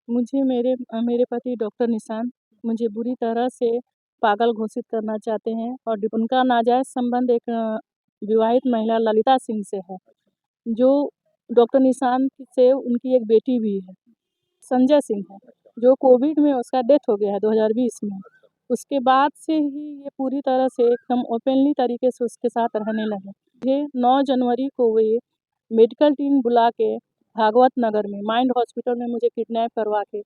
मुझे मेरे पति डॉक्टर निशान मुझे बुरी तरह से पागल घोषित करना चाहते हैं और उनका नाजायज़ संबंध एक विवाहित महिला ललिता सिंह से है, जो डॉक्टर निशान से उनकी एक बेटी भी है, संजय सिंह है, जो कोविड में उसका डेथ हो गया है 2020 में। उसके बाद से ही ये पूरी तरह से एकदम ओपनली तरीके से उसके साथ रहने लगे। मुझे 9 जनवरी को वे मेडिकल टीम बुला के भागवत नगर में माइंड हॉस्पिटल में मुझे किडनैप करवा के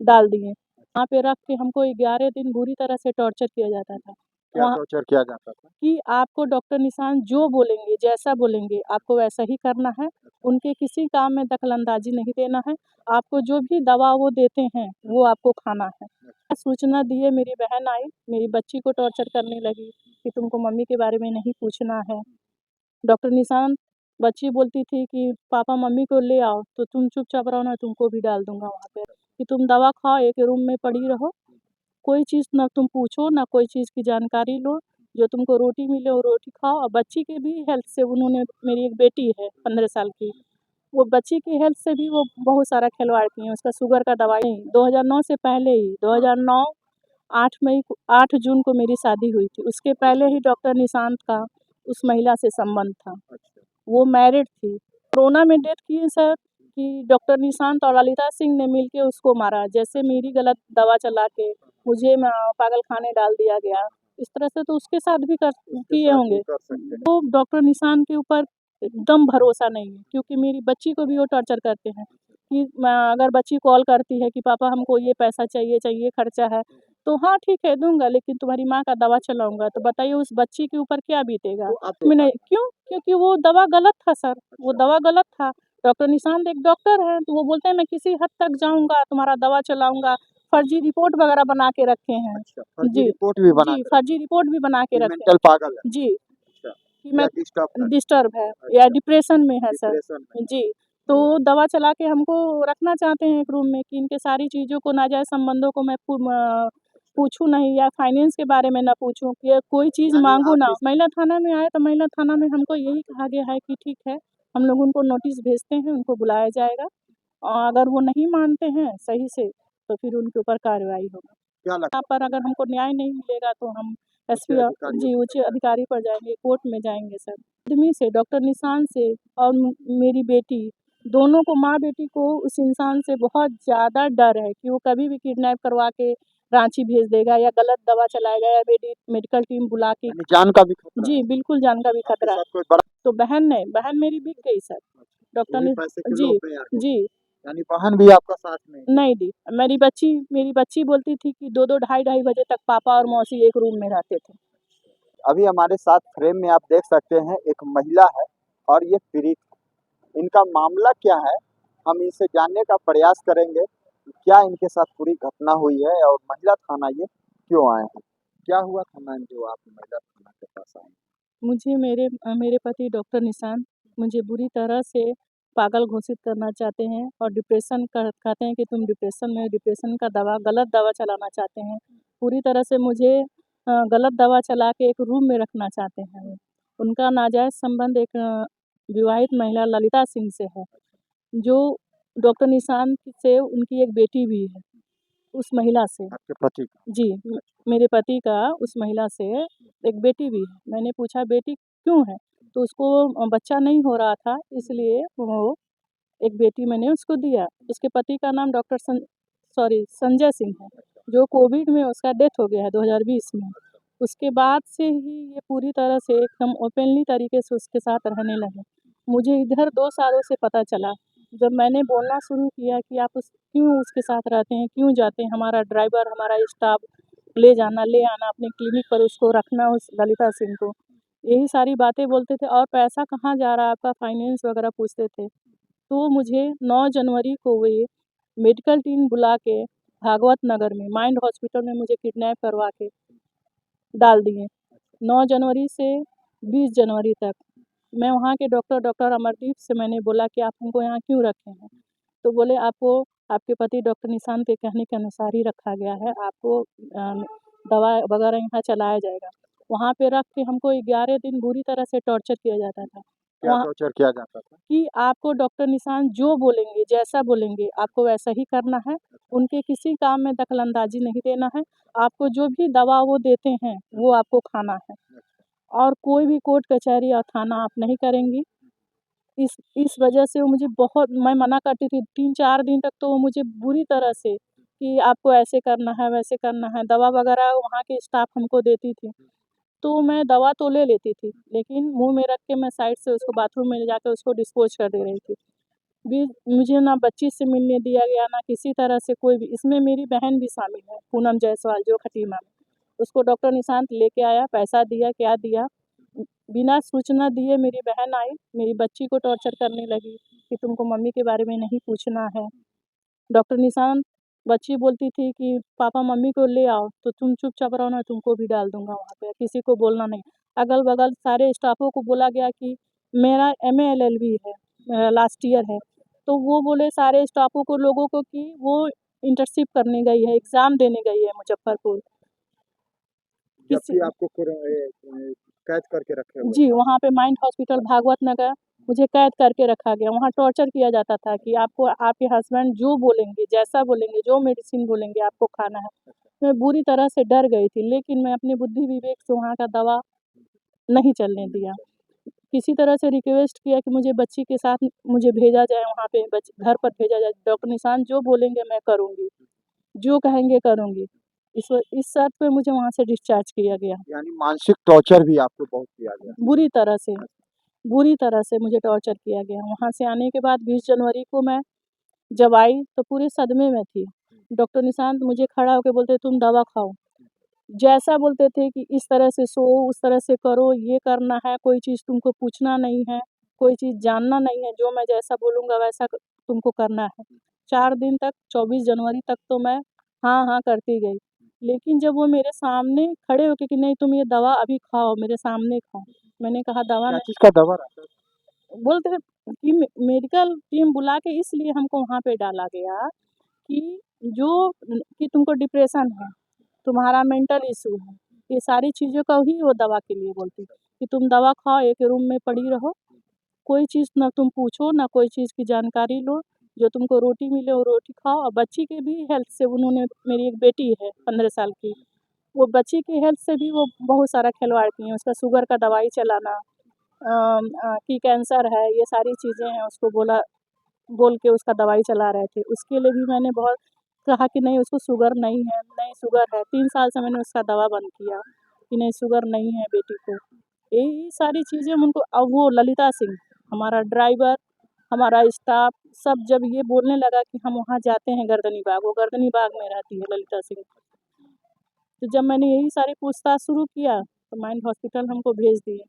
डाल दिए। वहाँ पे रख के हमको 11 दिन बुरी तरह से टॉर्चर किया जाता था। क्या वहाँ टॉर्चर किया जाता था? कि आपको डॉक्टर निशान जो बोलेंगे, जैसा बोलेंगे, आपको वैसा ही करना है। उनके किसी काम में दखल-अंदाज़ी नहीं देना है। आपको जो भी दवा वो देते हैं, वो आपको खाना है। सूचना दिए मेरी बहन आई, मेरी बच्ची को टॉर्चर करने लगी कि तुमको मम्मी के बारे में नहीं पूछना है। डॉक्टर निशान बच्ची बोलती थी कि पापा मम्मी को ले आओ, तो तुम चुपचाप रहो ना तुमको भी डाल दूँगा वहाँ पे। कि तुम दवा खाओ, एक रूम में पड़ी रहो, कोई चीज़ ना तुम पूछो, ना कोई चीज़ की जानकारी लो, जो तुमको रोटी मिले वो रोटी खाओ। और बच्ची के भी हेल्थ से उन्होंने मेरी एक बेटी है 15 साल की, वो बच्ची की हेल्थ से भी वो बहुत सारा खिलवाड़ किए हैं। उसका शुगर का दवाई 2009 से पहले ही 2009 8 जून को मेरी शादी हुई थी। उसके पहले ही डॉक्टर निशांत का उस महिला से संबंध था। वो मैरिड थी। कोरोना में डेथ की है सर कि डॉक्टर निशांत और ललिता सिंह ने मिलके उसको मारा। जैसे मेरी गलत दवा चला के मुझे पागलखाने डाल दिया गया। इस तरह से तो उसके साथ भी किए होंगे। तो डॉक्टर निशांत के ऊपर एकदम भरोसा नहीं है, क्योंकि मेरी बच्ची को भी वो टॉर्चर करते हैं कि अगर बच्ची कॉल करती है कि पापा हमको ये पैसा चाहिए खर्चा है, तो हाँ ठीक है दूँगा, लेकिन तुम्हारी माँ का दवा चलाऊँगा। तो बताइए उस बच्ची के ऊपर क्या बीतेगा? मैं नहीं क्यों? क्योंकि वो दवा गलत था सर, वो दवा गलत था। डॉक्टर निशांत एक डॉक्टर हैं, तो वो बोलते हैं मैं किसी हद तक जाऊँगा, तुम्हारा दवा चलाऊँगा। फर्जी रिपोर्ट वगैरह बना के रखे हैं। अच्छा, फर्जी जी, रिपोर्ट भी बना जी, के फर्जी रिपोर्ट भी बना के ये रखे हैं। मेंटल पागल है। जी, अच्छा, कि मैं या डिस्टर्ब है। डिस्टर्ब है या अच्छा, डिप्रेशन में है सर। डिप्रेशन में। जी, तो दवा चला के हमको रखना चाहते हैं एक रूम में कि इनके सारी चीज़ों को, नाजायज़ संबंधों को मैं पूछूँ नहीं या फाइनेंस के बारे में ना पूछूँ कि कोई चीज़ यानी माँगू आप ना। इस महिला थाना में आए तो महिला थाना में हमको यही कहा गया है कि ठीक है, हम लोग उनको नोटिस भेजते हैं, उनको बुलाया जाएगा और अगर वो नहीं मानते हैं सही से, तो फिर उनके ऊपर कार्रवाई होगी। क्या लगता यहाँ पर अगर हमको न्याय नहीं मिलेगा तो हम है उच्च एसपी अधिकारियों जी, को उच्च अधिकारी पर जाएँगे, कोर्ट में जाएँगे सर। आदमी से, डॉक्टर निशान से और मेरी बेटी, दोनों को, माँ-बेटी को उस इंसान से बहुत ज़्यादा डर है कि वो कभी भी किडनैप करवा के रांची भेज देगा या गलत दवा चलाएगा या मेडिकल टीम बुला के। यानी जान का भी खतरा है। जी, बिल्कुल जान का भी आपके खतरा है। साथ कोई बड़ा तो बहन मेरी बिक गई सर। वो डॉक्टर भी ने पैसे के जी, लोभ में आ गई। जी, यानी बहन भी आपका साथ नहीं दी। नहीं दी। मेरी बच्ची बोलती थी कि 2-2 ढाई-ढाई बजे तक पापा और मौसी एक रूम में रहते थे। अभी हमारे साथ फ्रेम में आप देख सकते हैं एक महिला है और ये पीड़ित है। इनका मामला क्या है, हम इनसे जानने का प्रयास करेंगे। क्या इनके साथ पूरी घटना हुई है और महिला थाना ये क्यों आए हैं? क्या हुआ था मैम जो आप महिला थाना के पास आए? मुझे मेरे पति डॉक्टर निशान मुझे बुरी तरह से पागल घोषित करना चाहते हैं और डिप्रेशन का कहते हैं कि तुम डिप्रेशन में, डिप्रेशन का गलत दवा चलाना चाहते हैं। पूरी तरह से मुझे गलत दवा चला के एक रूम में रखना चाहते हैं वो। उनका नाजायज़ संबंध एक विवाहित महिला ललिता सिंह से है, जो डॉक्टर निशान से उनकी एक बेटी भी है, उस महिला से। आपके पति का? जी, मेरे पति का उस महिला से एक बेटी भी है। मैंने पूछा बेटी क्यों है? तो उसको बच्चा नहीं हो रहा था, इसलिए वो एक बेटी मैंने उसको दिया। उसके पति का नाम संजय सिंह है, जो कोविड में उसका डेथ हो गया है 2020 में। उसके बाद से ही ये पूरी तरह से एकदम ओपनली तरीके से उसके साथ रहने लगे। मुझे इधर 2 सालों से पता चला, जब मैंने बोलना शुरू किया कि आप क्यों उसके साथ रहते हैं, क्यों जाते हैं, हमारा ड्राइवर, हमारा स्टाफ ले जाना, ले आना, अपने क्लिनिक पर उसको रखना उस ललिता सिंह को। यही सारी बातें बोलते थे और पैसा कहाँ जा रहा है आपका, फाइनेंस वगैरह पूछते थे। तो मुझे 9 जनवरी को वे मेडिकल टीम बुला के भागवत नगर में माइंड हॉस्पिटल में मुझे किडनैप करवा के डाल दिए। 9 जनवरी से 20 जनवरी तक मैं वहाँ के डॉक्टर अमरदीप से मैंने बोला कि आप हमको यहाँ क्यों रखे हैं? तो बोले आपको आपके पति डॉक्टर निशांत के कहने के अनुसार ही रखा गया है, आपको दवा वगैरह यहाँ चलाया जाएगा। वहाँ पे रख के हमको 11 दिन बुरी तरह से टॉर्चर किया जाता था। क्या वहाँ टॉर्चर किया जाता था? कि आपको डॉक्टर निशान जो बोलेंगे, जैसा बोलेंगे, आपको वैसा ही करना है। उनके किसी काम में दखलंदाज़ी नहीं देना है। आपको जो भी दवा वो देते हैं, वो आपको खाना है और कोई भी कोर्ट कचहरी और थाना आप नहीं करेंगी। इस वजह से वो मुझे बहुत मैं मना करती थी 3-4 दिन तक तो वो मुझे बुरी तरह से कि आपको ऐसे करना है, वैसे करना है। दवा वगैरह वहाँ के स्टाफ हमको देती थी। तो मैं दवा तो ले लेती थी, लेकिन मुँह में रख के मैं साइड से उसको बाथरूम में ले जाके उसको डिस्पोज़ कर दे रही थी। भी मुझे ना बच्ची से मिलने दिया गया, ना किसी तरह से कोई भी इसमें मेरी बहन भी शामिल है, पूनम जायसवाल जो खटीमा में। उसको डॉक्टर निशांत लेके आया, पैसा दिया, क्या दिया, बिना सूचना दिए मेरी बहन आई, मेरी बच्ची को टॉर्चर करने लगी कि तुमको मम्मी के बारे में नहीं पूछना है। डॉक्टर निशांत बच्ची बोलती थी कि पापा मम्मी को ले आओ, तो तुम चुपचाप रहो ना तुमको भी डाल दूँगा वहाँ पे, किसी को बोलना नहीं। अगल-बगल सारे स्टाफ़ों को बोला गया कि मेरा एमए एलएलबी है, मेरा लास्ट ईयर है। तो वो बोले सारे स्टाफ़ों को लोगों को कि वो इंटर्नशिप करने गई है, एग्ज़ाम देने गई है मुज़फ्फरपुर। जबकि आपको कैद करके रखे हुए जी, थे। वहाँ पे माइंड हॉस्पिटल भागवत नगर मुझे कैद करके रखा गया। वहाँ टॉर्चर किया जाता था कि आपको आपके हस्बैंड जो बोलेंगे, जैसा बोलेंगे, जो मेडिसिन बोलेंगे आपको खाना है। मैं बुरी तरह से डर गई थी, लेकिन मैं अपनी बुद्धि विवेक से वहाँ का दवा नहीं चलने दिया। किसी तरह से रिक्वेस्ट किया कि मुझे बच्ची के साथ मुझे भेजा जाए वहाँ पे घर पर भेजा जाए। डॉक्टर निशांत जो बोलेंगे मैं करूँगी, जो कहेंगे करूँगी। इस शर्त पे मुझे वहाँ से डिस्चार्ज किया गया। यानी मानसिक टॉर्चर भी आपको बहुत किया गया। बुरी तरह से। बुरी तरह से मुझे टॉर्चर किया गया। वहाँ से आने के बाद 20 जनवरी को मैं जब आई तो पूरे सदमे में थी। डॉक्टर निशांत मुझे खड़ा होके बोलते तुम दवा खाओ। जैसा बोलते थे कि इस तरह से सो, उस तरह से करो, ये करना है, कोई चीज़ तुमको पूछना नहीं है, कोई चीज़ जानना नहीं है, जो मैं जैसा बोलूँगा वैसा तुमको करना है। 4 दिन तक 24 जनवरी तक तो मैं हाँ, हाँ करती गई। लेकिन जब वो मेरे सामने खड़े होके कि नहीं तुम ये दवा अभी खाओ, मेरे सामने खाओ। मैंने कहा दवा क्या नहीं। चीज़ का दवा रहता है? बोलते थे कि मेडिकल टीम बुला के इसलिए हमको वहाँ पे डाला गया कि जो कि तुमको डिप्रेशन है, तुम्हारा मेंटल इश्यू है, ये सारी चीज़ों का ही वो दवा के लिए बोलते कि तुम दवा खाओ, एक रूम में पड़ी रहो, कोई चीज़ ना तुम पूछो, ना कोई चीज़ की जानकारी लो, जो तुमको रोटी मिले वो रोटी खाओ। और बच्ची के भी हेल्थ से उन्होंने मेरी एक बेटी है 15 साल की, वो बच्ची की हेल्थ से भी वो बहुत सारा खिलवाड़ किए हैं, उसका शुगर का दवाई चलाना कि कैंसर है, ये सारी चीज़ें हैं, उसको बोल के उसका दवाई चला रहे थे। उसके लिए भी मैंने बहुत कहा कि नहीं उसको शुगर नहीं है, नहीं शुगर है। 3 साल से मैंने उसका दवा बंद किया कि नहीं शुगर नहीं है बेटी को। यही सारी चीज़ें हम उनको अब वो ललिता सिंह, हमारा ड्राइवर, हमारा स्टाफ सब जब ये बोलने लगा कि हम वहाँ जाते हैं गर्दनी बाग, वो गर्दनी बाग में रहती है ललिता सिंह। तो जब मैंने यही सारी पूछताछ शुरू किया, तो माइंड हॉस्पिटल हमको भेज दिए।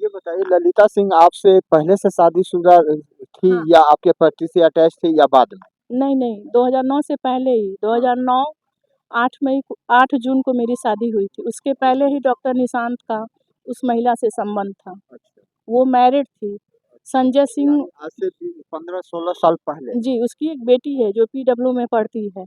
ये बताइए ललिता सिंह आपसे पहले से शादीशुदा थी हाँ। या आपके पति से अटैच थी या बाद में? नहीं, 2009 से पहले ही 2009 8 जून को मेरी शादी हुई थी। उसके पहले ही डॉक्टर निशांत का उस महिला से संबंध था। अच्छा। वो मैरिड थी। संजय सिंह यानी आज से 15-16 साल पहले। जी, उसकी एक बेटी है जो पीडब्ल्यू में पढ़ती है।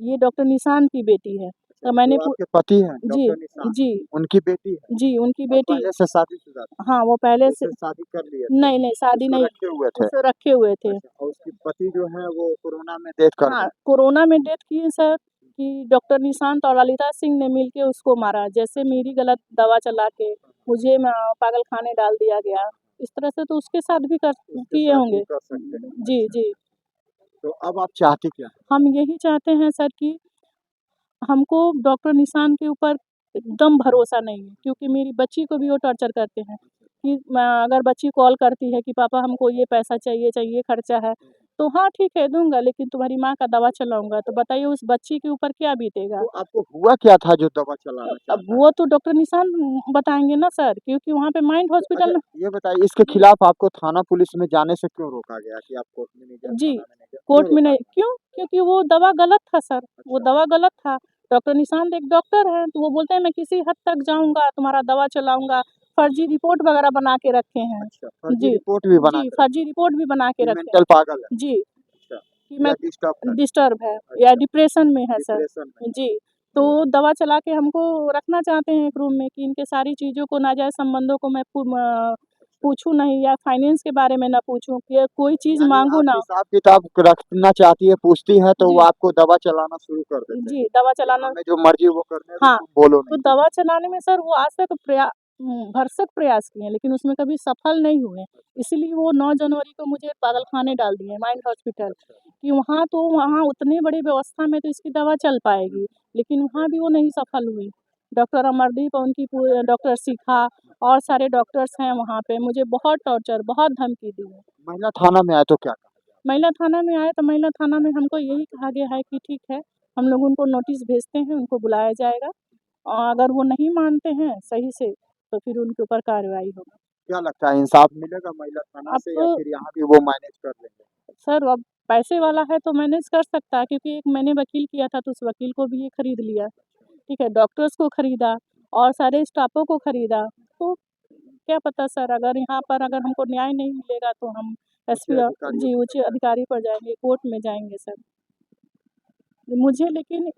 ये डॉक्टर निशांत की बेटी है। तो मैंने जो पू आपके पति हैं जी, डॉक्टर निशांत, जी, उनकी बेटी है जी, उनकी और बेटी पहले से शादीशुदा थी? हाँ, वो पहले से उससे शादी कर लिए थे? नहीं, शादी उसको नहीं, रखे हुए थे? उसे रखे हुए थे। अच्छा, और उसके पति जो हैं वो कोरोना में डेथ कर हाँ, गए? कोरोना में डेथ की है सर कि डॉक्टर निशांत और ललिता सिंह ने मिलके उसको मारा। जैसे मेरी गलत दवा चला के मुझे पागलखाने डाल दिया गया। इस तरह से तो उसके साथ भी उसके किए साथ भी होंगे। कर सकते हैं। जी, अच्छा, जी। तो अब आप चाहती क्या हैं? हम यही चाहते हैं सर कि हमको डॉक्टर निशान के ऊपर एकदम भरोसा नहीं है क्योंकि मेरी बच्ची को भी वो टॉर्चर करते हैं कि अगर बच्ची कॉल करती है कि पापा हमको ये पैसा चाहिए खर्चा है, तो हाँ ठीक है दूँगा लेकिन तुम्हारी माँ का दवा चलाऊँगा। तो बताइए उस बच्ची के ऊपर क्या बीतेगा? तो आपको हुआ क्या था जो दवा चलाना अब चाहता है? वो तो डॉक्टर निशान बताएँगे ना सर क्योंकि वहाँ पे माइंड अच्छा, हॉस्पिटल में ये बताइए इसके खिलाफ आपको थाना पुलिस में जाने से क्यों रोका गया कि आप कोर्ट में नहीं गए, जी, थाना में नहीं गए? क्यों कोर्ट में रोका नहीं गया? क्यों? क्योंकि वो दवा गलत था सर, वो अच्छा, दवा गलत था। डॉक्टर निशांत एक डॉक्टर हैं, तो वो बोलते हैं मैं किसी हद तक जाऊँगा, तुम्हारा दवा चलाऊँगा, फर्जी रिपोर्ट वगैरह बना के रखे हैं। अच्छा, फर्जी जी, रिपोर्ट भी बना जी, के फर्जी रखे हैं रिपोर्ट भी बना के कि रखे मेंटल हैं। पागल है। जी, अच्छा, कि या मैं डिस्टर्ब है। डिस्टर्ब है या अच्छा, डिप्रेशन में है सर। डिप्रेशन में। जी, तो दवा चला के हमको रखना चाहते हैं एक रूम में कि इनके सारी चीज़ों को नाजायज़ संबंधों को मैं पूछूं नहीं या फाइनेंस के बारे में ना पूछूं कि कोई चीज यानी मांगू आप ना। हिसाब किताब रखना चाहती है, पूछती है तो वो जी आपको दवा चलाना शुरू कर देते हैं जी, दवा कि चलाना। हमें जो मर्जी वो करने दो, हाँ, तुम बोलो तो नहीं। दवा चलाने में सर वो आज तक भरसक प्रयास किए हैं, लेकिन उसमें कभी सफल नहीं हुए। इसीलिए वो 9 जनवरी को मुझे पागलखाने डाल दिए, माइंड हॉस्पिटल, कि वहाँ उतनी बड़ी व्यवस्था में तो इसकी दवा चल पाएगी, लेकिन वहाँ भी वो नहीं सफल हुई। डॉक्टर अमरदीप और उनकी डॉक्टर शिखा और सारे डॉक्टर्स हैं वहाँ पे, मुझे बहुत टॉर्चर, बहुत धमकी दी है। महिला थाना में आए तो क्या कहा? महिला थाना में आए तो महिला थाना में हमको यही कहा गया है कि ठीक है, हम लोग उनको नोटिस भेजते हैं, उनको बुलाया जाएगा और अगर वो नहीं मानते हैं सही से, तो फिर उनके ऊपर कार्रवाई होगी। क्या लगता है इंसाफ मिलेगा महिला थाना अब से या तो फिर यहाँ भी वो मैनेज कर लेंगे? सर अब पैसे वाला है तो मैनेज कर सकता है, क्योंकि एक मैंने वकील किया था तो उस वकील को भी ये खरीद लिया, ठीक है, डॉक्टर्स को खरीदा और सारे स्टाफों को खरीदा। तो क्या पता सर, अगर यहाँ पर अगर हमको न्याय नहीं मिलेगा तो हम उच्च एसपी अधिकारियों जी के उच्च पास जाएंगे। अधिकारी पर जाएंगे, कोर्ट में जाएंगे सर। मुझे लेकिन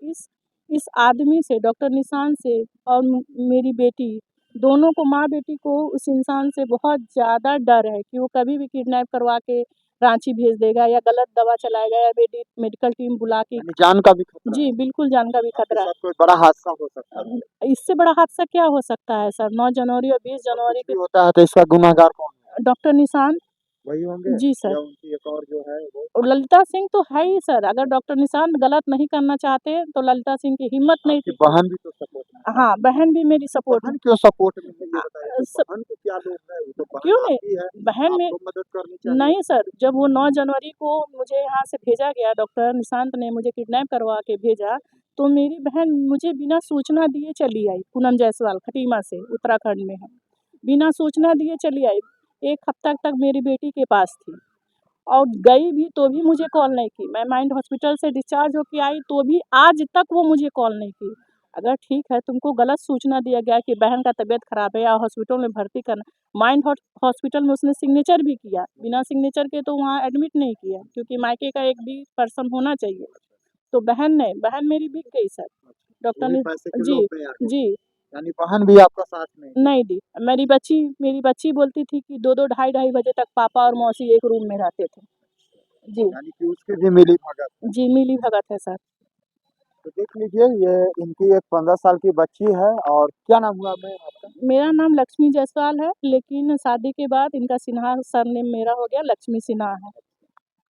इस आदमी से, डॉक्टर निशान से और मेरी बेटी, दोनों को, माँ बेटी को उस इंसान से बहुत ज़्यादा डर है कि वो कभी भी किडनैप करवा के रांची भेज देगा या गलत दवा चलाएगा या मेडिकल टीम बुला के। यानी जान का भी खतरा है। जी, बिल्कुल जान का भी आपके खतरा साथ कोई बड़ा हादसा हो सकता है। है। इससे बड़ा हादसा क्या हो सकता है सर? 9 जनवरी और 20 और कुछ जनवरी भी को होता है तो इसका गुनाहगार कौन है? डॉक्टर निशान। वही होंगे जी सर। या उनकी एक और जो है वो? और ललिता सिंह तो है ही सर, अगर डॉक्टर निशान गलत नहीं करना चाहते तो ललिता सिंह की हिम्मत नहीं आपकी थी। बहन भी तो सपोर्ट में है। हाँ, बहन भी मेरी तो सपोर्ट में। बहन क्यों सपोर्ट में है ये अ, बताइए? तो स बहन को क्या लोग है? वो तो क्यों बहन नहीं? आपकी है, बहन में आपको मदद करनी चाहिए। नहीं सर, जब वो 9 जनवरी को मुझे यहाँ से भेजा गया, डॉक्टर निशांत ने मुझे किडनैप करवा के भेजा, तो मेरी बहन मुझे बिना सूचना दिए चली आई, पूनम जायसवाल खटीमा से, उत्तराखंड में है। बिना सूचना दिए चली आई, 1 हफ्ता तक मेरी बेटी के पास थी और गई भी तो भी मुझे कॉल नहीं की। मैं माइंड हॉस्पिटल से डिस्चार्ज होके आई तो भी आज तक वो मुझे कॉल नहीं की। अगर ठीक है, तुमको गलत सूचना दिया गया कि बहन का तबीयत खराब है या हॉस्पिटल में भर्ती करना, माइंड हॉस्पिटल में उसने सिग्नेचर भी किया, बिना सिग्नेचर के तो वहाँ एडमिट नहीं किया, क्योंकि मायके का एक भी पर्सन होना चाहिए। तो बहन मेरी बिक गई सर। वो डॉक्टर भी ने पैसे के जी, लोभ में आ गई। जी, यानी बहन भी आपका साथ नहीं दी। नहीं दी। मेरी बच्ची बोलती थी कि 2-2 ढाई-ढाई बजे तक पापा और मौसी एक रूम में रहते थे। जी, यानी कि उसकी भी मिली भगत है। जी, मिली भगत है सर। तो देख लीजिए ये इनकी एक 15 साल की बच्ची है। और क्या नाम हुआ मैं आपका? मेरा नाम लक्ष्मी जायसवाल है, लेकिन शादी के बाद इनका सिन्हा सरनेम मेरा हो गया, लक्ष्मी सिन्हा है।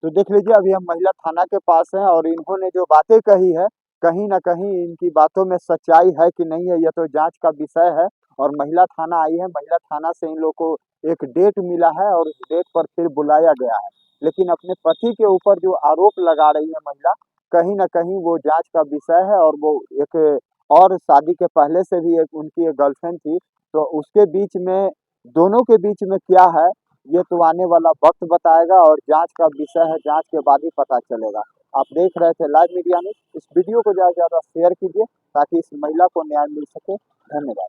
तो देख लीजिए अभी हम महिला थाना के पास हैं और इन्होंने जो बातें कही है, कहीं न कहीं इनकी बातों में सच्चाई है कि नहीं है, यह तो जाँच का विषय है। और महिला थाना आई है, महिला थाना से इन लोग को एक डेट मिला है और उस डेट पर फिर बुलाया गया है। लेकिन अपने पति के ऊपर जो आरोप लगा रही है महिला, कहीं न कहीं वो जाँच का विषय है। और वो एक और शादी के पहले से भी एक उनकी एक गर्लफ्रेंड थी, तो उसके बीच में, दोनों के बीच में क्या है, ये तो आने वाला वक्त बताएगा और जांच का विषय है, जांच के बाद ही पता चलेगा। आप देख रहे थे लाइव मीडिया में, इस वीडियो को ज़्यादा से ज़्यादा शेयर कीजिए ताकि इस महिला को न्याय मिल सके। धन्यवाद।